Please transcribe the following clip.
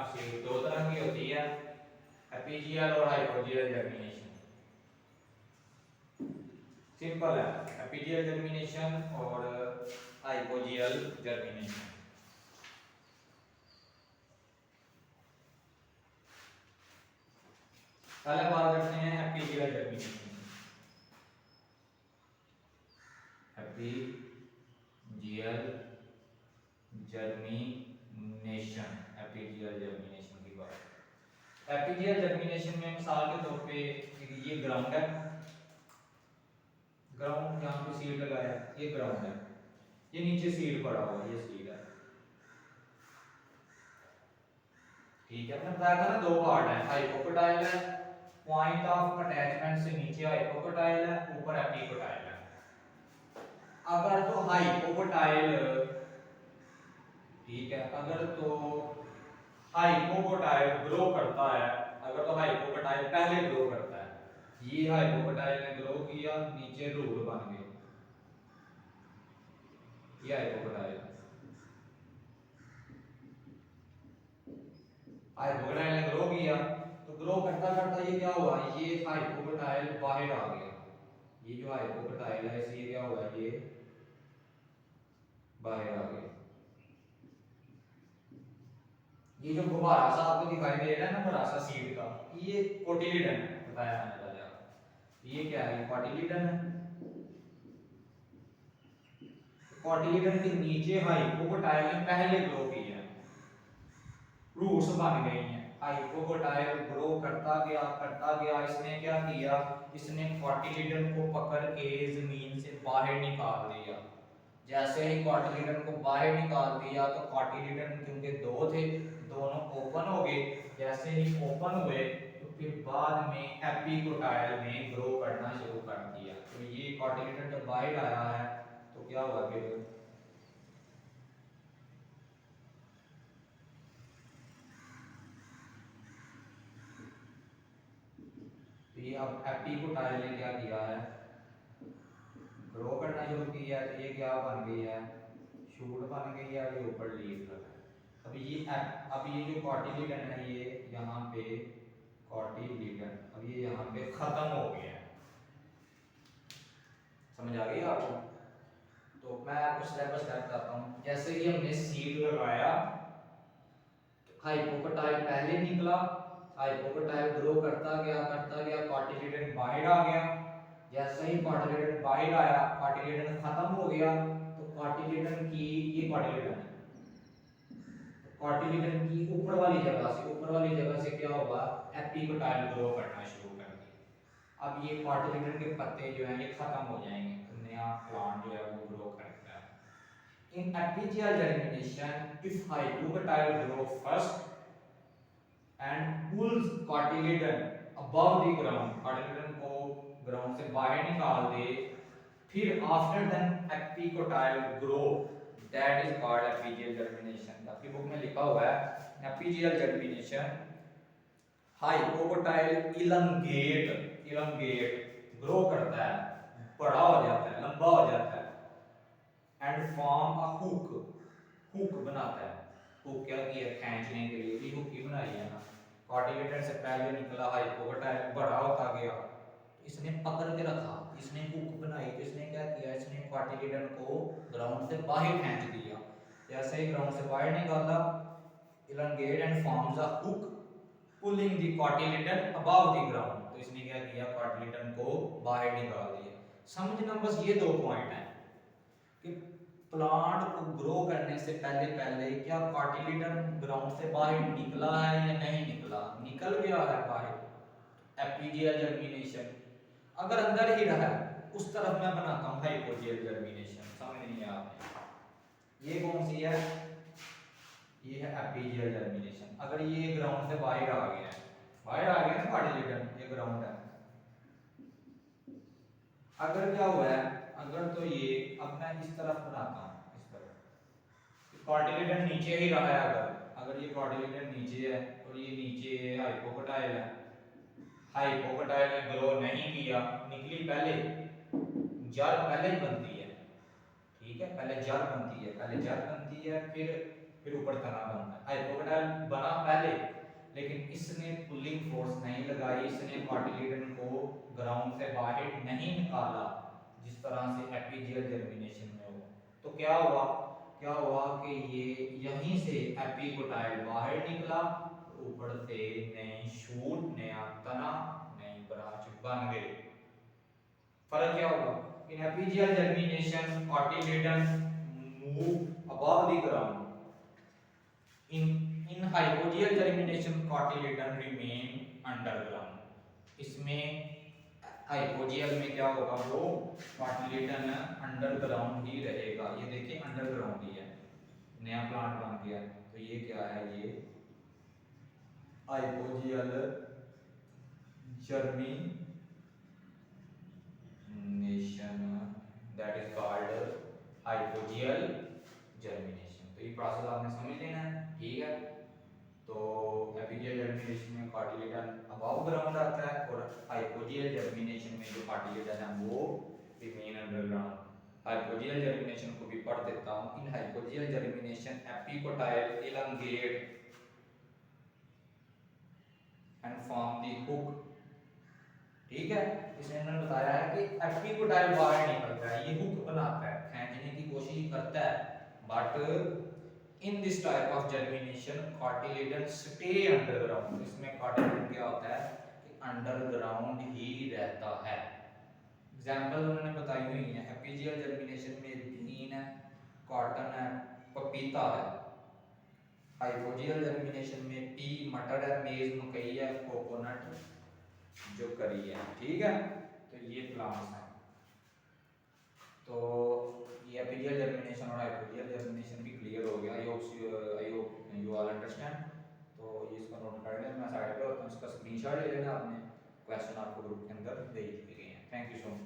Of seed दो तरह की होती है, एपीजियल और हाइपोजियल जर्मिनेशन। सिंपल है, एपीजियल जर्मिनेशन और हाइपोजियल जर्मिनेशन। पहले बात करते हैं epigeal germination. Epigeal germination, epigeal germination की बात। एपीजियल जर्मिनेशन में मिसाल के तौर पे ये ग्राउंड है, ग्राउंड जहाँ पे सीड लगाया ये ग्राउंड है, ये नीचे सीड पड़ा हुआ है, ये सीड है, ठीक है। मैंने बताया था ना दो पार्ट है, हाइपोकोटाइल है, पॉइंट ऑफ अटैचमेंट से नीचे हाइपोकोटाइल है, ऊपर एपिकोटाइल है। अगर तो हाइपोकोटाइल, ठीक है, अगर तो हाइपोकोटाइल ग्रो करता है, अगर तो हाइपोकोटाइल पहले ग्रो करता है, ये हाइपोकोटाइल ने ग्रो किया, नीचे रूट बन गए, ये हाइपोकोटाइल, हाइपोकोटाइल ने ग्रो किया, तो ग्रो करता करता ये क्या हुआ, ये हाइपोकोटाइल बाहर आ गया, ये जो हाइपोकोटाइल है इसे क्या हुआ, ये बाहर आ गया। ये जो गुब्बारा सा आपको दिखाई दे रहा है ना, बड़ा सा सीड का, ये कोटिलिडन है, बताया मैंने पहले आपको। ये क्या है, ये कोटिलिडन है। कोटिलिडन के नीचे हाइपोकोटाइल ने पहले ग्रो किया, रूट्स बन गई हैं, हाइपोकोटाइल ग्रो करता गया, इसने क्या किया, इसने कोटिलिडन को पकड़ के जमीन से बाहर निकाल दिया। जैसे ही कोटिलिडन को बाहर निकाल दिया तो कोटिलिडन क्योंकि दो थे, दोनों ओपन हो गए, जैसे ही ओपन हुए तो फिर बाद में एपिकोटाइल ने ग्रो करना शुरू कर दिया। तो ये कोटिलिडन जब बाहर आया है तो क्या हुआ, फिर ये अब एपिकोटाइल ने क्या किया है, ग्रो करना शुरू किया, तो ये क्या बन गई है, शूट बन गई है, ये ऊपर लीफ लगा है। अब ये जो कोटिलिडन है ये यहाँ पे कोटिलिडन, अब ये यहाँ पे खत्म हो गया है, समझ आ गई आपको। तो मैं आपको स्टेप बाय स्टेप बताता हूँ। जैसे ही हमने सीड लगाया, हाइपोकोटाइल पहले निकला, हाइपोकोटाइल ग्रो करता गया, कोटिलिडन बाहर आ गया। जैसे ही कोटिलिडन बाहर आया, कोटिलिडन खत्म हो गया, तो कोटिलिडन की ये कोटिलिडन है, कोटिलिडन की ऊपर वाली जगह से क्या होगा, एपिकोटाइल ग्रो करना शुरू कर दिया। अब ये कोटिलिडन के पत्ते जो हैं ये खत्म हो जाएंगे, तो नया प्लांट जो है वो ग्रो करेगा। In epigeal germination, if hypocotyl grow first and pulls cotyledon above the ground, cotyledon को ग्राउंड से बाहर निकाल दे, फिर after then epicotyl grow, that is called epigeal germination. आपकी बुक में लिखा हुआ है epigeal germination, hypocotyl elongate grow करता है, बड़ा हो जाता है, लंबा हो जाता है, एंड फॉर्म अ हुक बनाता है। हुक क्या किया, खींचने के लिए भी हुक ही बनाई है ना। कोटिलिडन से पहले निकला हाइपोकोटाइल, बड़ा होता गया, इसने पकड़ के रखा, इसने हुक बनाई, तो इसने क्या किया, इसने कोटिलिडन को ग्राउंड से बाहर खींच दिया। जैसे ही ग्राउंड से बाहर निकाला, elongate and forms a hook pulling the cotyledon above the ground, तो इसने क्या किया, कोटिलिडन को बाहर निकाल दिया। समझना बस ये दो पॉइंट हैं कि प्लांट को ग्रो करने से पहले पहले क्या कोटिलिडन ग्राउंड से बाहर निकला है या नहीं निकला, निकल गया है बाहर, एपिजियल जर्मिनेशन। अगर अंदर ही रहा उस तरफ मैं बनाता हूँ हाइपोजियल जर्मिनेशन, समझ नहीं है आपने। ये कौन सी है, ये है एपिजियल जर्मिनेशन। अगर ये ग्राउंड से बाहर आ गया है, बाहर आ गया ना कोटिलिडन, ये ग्राउंड है। अगर क्या हुआ है, अगर तो ये अब मैं इस तरफ बनाता हूँ, इस तरफ कोटिलिडन नीचे ही रहा है, अगर ये कोटिलिडन नीचे है और ये नीचे हाइपोकोटाइल है, हाइपोकोटाइल ने ग्रो नहीं किया, निकली पहले, जड़ पहले ही बनती है, ठीक है, पहले जड़ बनती है, फिर फिर ऊपर तना बनता है। हाइपोकोटाइल बना पहले, लेकिन इसने पुलिंग फोर्स नहीं लगाई, इसने कॉटिलेडन को ग्राउंड से बाहर नहीं निकाला जिस तरह से एपिजियल जर्मिनेशन में हुआ। तो क्या हुआ कि ये यहीं से एपिकोटाइल बाहर निकला, ऊपर से नई शूट, नया तना, नई ब्रांच बन गई। फर्क क्या होगा? In epigeal germination cotyledon move above the ground. In hypogeal germination cotyledon remain underground. इसमें हाइपोजियल में क्या होगा, वो कॉटिलेडन अंडरग्राउंड ही रहेगा। ये देखिए अंडरग्राउंड ही है, नया प्लांट बन गया। तो ये क्या है, ये hypogeal germination, that is called hypogeal germination. तो ये प्रोसेस आपने समझ लेना है, ठीक है। तो एपिजियल जर्मिनेशन में कॉटिलेडन अबव ग्राउंड आता है, और हाइपोजियल जर्मिनेशन में जो कॉटिलेडन है वो रिमेन अंडरग्राउंड। हाइपोजियल जर्मिनेशन को भी पढ़ देता हूँ। In hypogeal germination epicotyl elongate and form the hook. ठीक है, इसने हमने बताया है कि एपिकोटाइल बाहर निकलता है, ये हुक बनाता है, खींचने की कोशिश करता है, but in this type of germination cotyledon stay underground। इसमें cotyledon क्या होता है कि अंडरग्राउंड ही रहता है। एग्जांपल उन्होंने बताई हुई है। एपिजियल जर्मिनेशन में बीन है, कॉटन है, पपीता है। हाइपोजियल जर्मिनेशन में पी मटर है, मेज मकई है, कोकोनट जो करी है। ठीक है, तो ये प्लांट्स हैं। तो ये एपिजियल जर्मिनेशन और हाइपोजियल जर्मिनेशन भी क्लियर हो गया। I hope you all understand. तो ये इसको नोट कर लें, मैं साइड पे होता हूँ, इसका स्क्रीनशॉट ले लेना आपने। क्वेश्चन आपको ग्रुप के अंदर दे दिए गए हैं। Thank you so much.